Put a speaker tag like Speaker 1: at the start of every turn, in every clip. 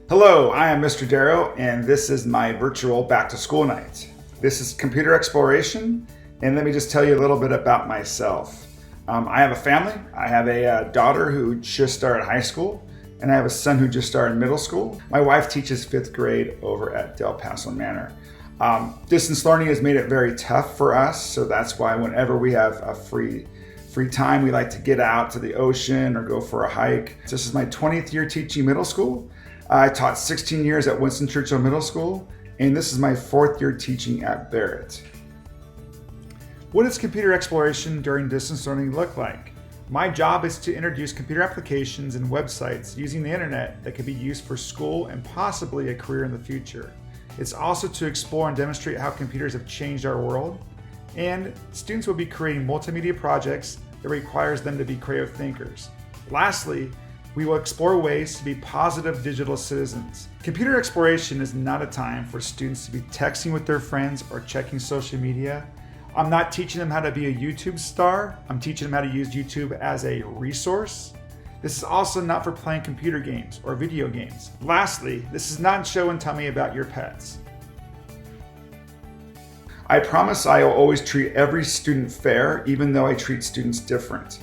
Speaker 1: Hello, I am Mr. Darrow, and this is my virtual back to school night. This is Computer Exploration, and let me just tell you a little bit about myself. I have a family. I have a daughter who just started high school, and I have a son who just started middle school. My wife teaches 5th grade over at Del Paso Manor. Distance learning has made it very tough for us, so that's why whenever we have a free time, we like to get out to the ocean or go for a hike. This is my 20th year teaching middle school. I taught 16 years at Winston Churchill Middle School, and this is my 4th year teaching at Barrett. What does computer exploration during distance learning look like? My job is to introduce computer applications and websites using the internet that can be used for school and possibly a career in the future. It's also to explore and demonstrate how computers have changed our world, and students will be creating multimedia projects that requires them to be creative thinkers. Lastly, we will explore ways to be positive digital citizens. Computer exploration is not a time for students to be texting with their friends or checking social media. I'm not teaching them how to be a YouTube star. I'm teaching them how to use YouTube as a resource. This is also not for playing computer games or video games. Lastly, this is not show and tell me about your pets. I promise I will always treat every student fair, even though I treat students different.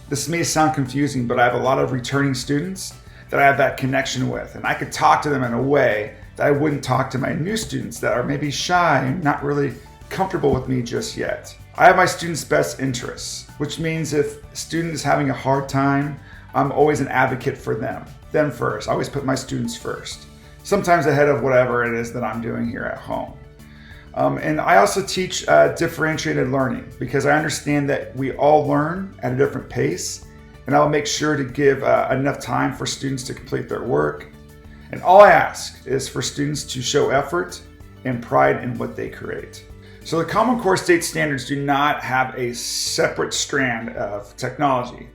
Speaker 1: This may sound confusing, but I have a lot of returning students that I have that connection with, and I could talk to them in a way that I wouldn't talk to my new students that are maybe shy and not really comfortable with me just yet. I have my students' best interests, which means if a student is having a hard time, I'm always an advocate for them first. I always put my students first, sometimes ahead of whatever it is that I'm doing here at home. And I also teach differentiated learning because I understand that we all learn at a different pace, and I'll make sure to give enough time for students to complete their work. And all I ask is for students to show effort and pride in what they create. So the Common Core State Standards do not have a separate strand of technology.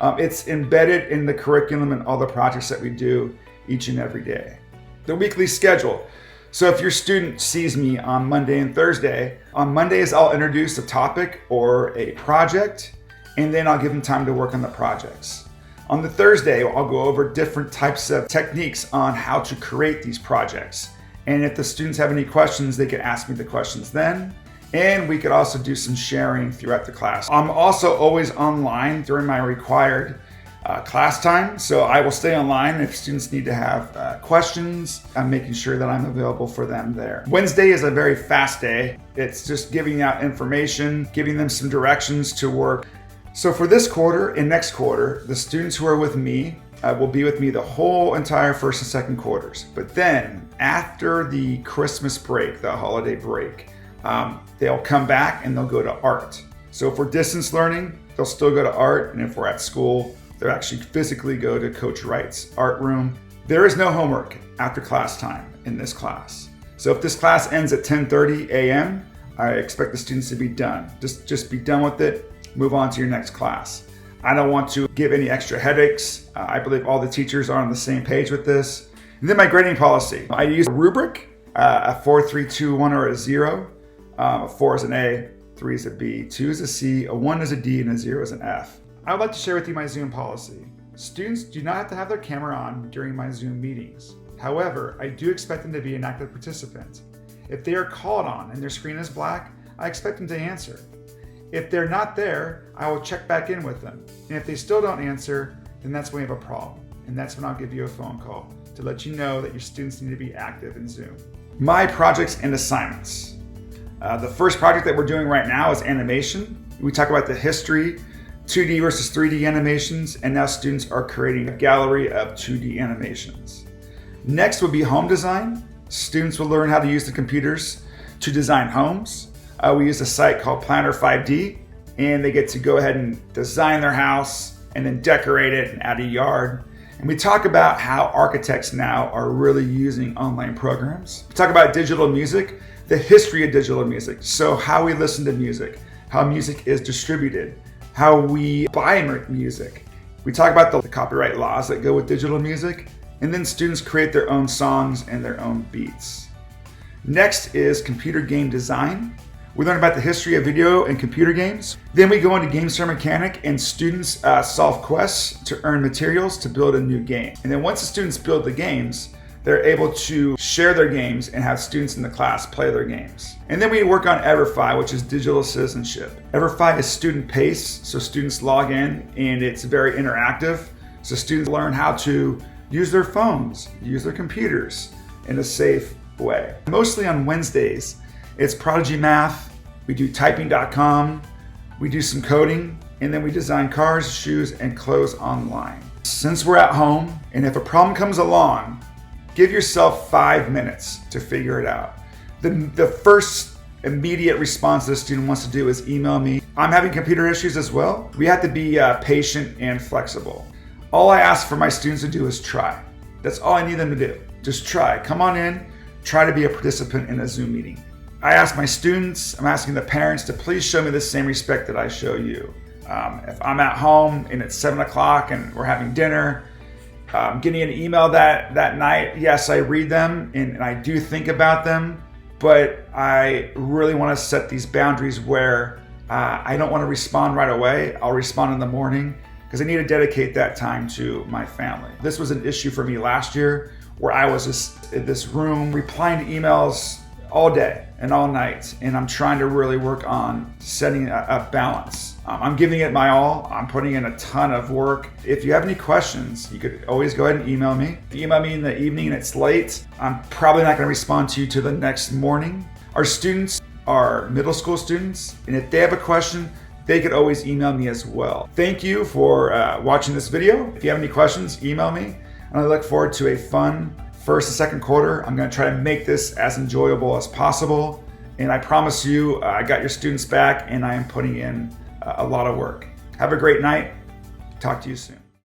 Speaker 1: It's embedded in the curriculum and all the projects that we do each and every day. The weekly schedule. So if your student sees me on Monday and Thursday, on Mondays I'll introduce a topic or a project, and then I'll give them time to work on the projects. On the Thursday, I'll go over different types of techniques on how to create these projects. And if the students have any questions, they can ask me the questions then. And we could also do some sharing throughout the class. I'm also always online during my required class time, so I will stay online if students need to have questions. I'm making sure that I'm available for them there. Wednesday is a very fast day. It's just giving out information, giving them some directions to work. So for this quarter and next quarter, the students who are with me will be with me the whole entire first and second quarters. But then after the Christmas break, the holiday break, they'll come back and they'll go to art. So if we're distance learning, they'll still go to art, and if we're at school, they'll actually physically go to Coach Wright's art room. There is no homework after class time in this class. So if this class ends at 10:30 a.m., I expect the students to be done. Just be done with it, move on to your next class. I don't want to give any extra headaches. I believe all the teachers are on the same page with this. And then my grading policy. I use a rubric, a 4, 3, 2, 1, or a 0. A 4 is an A, 3 is a B, 2 is a C, a 1 is a D, and a 0 is an F. I would like to share with you my Zoom policy. Students do not have to have their camera on during my Zoom meetings. However, I do expect them to be an active participant. If they are called on and their screen is black, I expect them to answer. If they're not there, I will check back in with them. And if they still don't answer, then that's when we have a problem. And that's when I'll give you a phone call to let you know that your students need to be active in Zoom. My projects and assignments. The first project that we're doing right now is animation. We talk about the history, 2D versus 3D animations, and now students are creating a gallery of 2D animations. Next will be home design. Students will learn how to use the computers to design homes. We use a site called Planner 5D, and they get to go ahead and design their house and then decorate it and add a yard. And we talk about how architects now are really using online programs. We talk about digital music, the history of digital music. So how we listen to music, how music is distributed, how we buy music. We talk about the copyright laws that go with digital music, and then students create their own songs and their own beats. Next is computer game design. We learn about the history of video and computer games. Then we go into Game Star Mechanic, and students solve quests to earn materials to build a new game. And then once the students build the games, they're able to share their games and have students in the class play their games. And then we work on EverFi, which is digital citizenship. EverFi is student paced, so students log in and it's very interactive. So students learn how to use their phones, use their computers in a safe way. Mostly on Wednesdays, it's Prodigy Math. We do typing.com, we do some coding, and then we design cars, shoes, and clothes online. Since we're at home, and if a problem comes along, give yourself 5 minutes to figure it out. The first immediate response the student wants to do is email me. I'm having computer issues as well. We have to be patient and flexible. All I ask for my students to do is try. That's all I need them to do. Just try. Come on in, try to be a participant in a Zoom meeting. I ask my students, I'm asking the parents to please show me the same respect that I show you. If I'm at home and it's 7 o'clock and we're having dinner, getting an email that night, yes, I read them and I do think about them, but I really want to set these boundaries where I don't want to respond right away. I'll respond in the morning because I need to dedicate that time to my family. This was an issue for me last year where I was just in this room replying to emails all day and all night, and I'm trying to really work on setting a balance. I'm giving it my all. I'm putting in a ton of work. If you have any questions, you could always go ahead and email me. If you email me in the evening and it's late, I'm probably not going to respond to you till the next morning. Our students are middle school students, and if they have a question, they could always email me as well. Thank you for watching this video. If you have any questions, email me, and I look forward to a fun first and second quarter. I'm going to try to make this as enjoyable as possible, and I promise you I got your students back and I am putting in a lot of work. Have a great night. Talk to you soon.